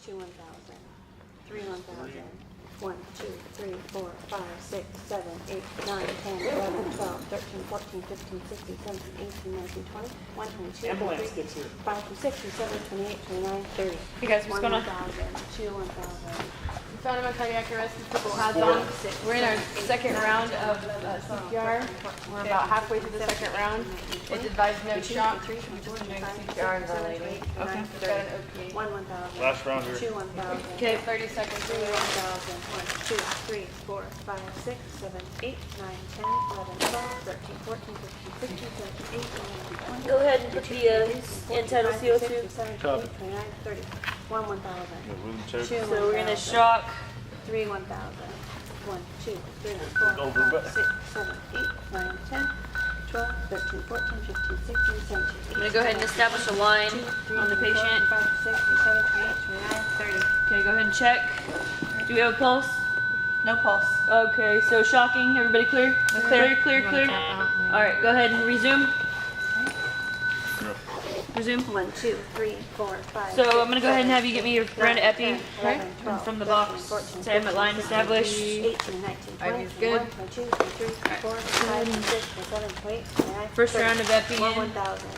2 1,000, 3 1,000, 1 2 3 4 5 6 7 8 9 10 11 12 13 14 15 16 17 18 19 20 1 22 Ambulance gets here. 5 26 27 28 29 30. Hey guys, what's going on? 1,000, 2 1,000. We found him on cardiac arrest with purple hats on. We're in our second round of CPR. We're about halfway through the second round. It's advised no shock. We've just been doing CPR on the lady. Okay. We've got an OPA. 1 1,000. Last round here. 2 1,000. Okay, 30 seconds. 3 1,000. 1 2 3 4 5 6 7 8 9 10 11 12 13 14 15 16 17 18 19 20. Go ahead and put the entitled CO2. 29 30. 1 1,000. Check. So we're gonna shock. 3 1,000. 1 2 3 4 Over 5 6 7 8 9 10 12 13 14 15 16 17. I'm gonna go ahead and establish a line on the patient. 5 6 7 8 29 30. Okay, go ahead and check. Do we have a pulse? No pulse. Okay, so shocking. Everybody clear? Clear, clear, clear. All right, go ahead and resume. Resume. 1 2 3 4 5. So I'm gonna go ahead and have you get me your brand epi, 11, and 12, from the 13, box. 14, Say I'm at line 15, established. 18 19 20 IV's good. 21 22 23 24 25 26 27 28 29 First 30. round of epi 1 in. 1,000.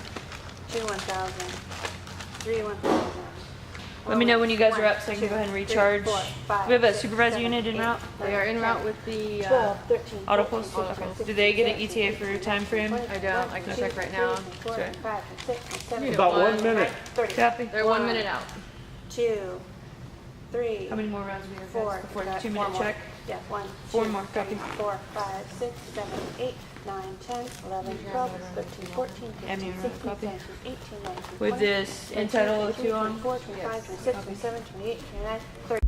2 1,000. 3 1,000. Let me know when you guys are up so I can go ahead and recharge. We have a supervisor unit en route. They are en route with the. 12, 13, Auto 14, post? 15, Okay. 16, Do they get an 17, ETA for time frame? I don't. I can check right now. Sorry. 5 6 7 About 1 1 minute. 30. Copy. They're 1 minute out. 2 3 How many more rounds do we have 4 guys, before the got 2 4 minute more. check? Yeah, 1 4 2, more, 3 copy. 4 5 6 7 8 9 10 11 12 13 14 15 16 copy. 17 18 19 With 20, this entitled 2 on? 24 25 26 27 28 29 30.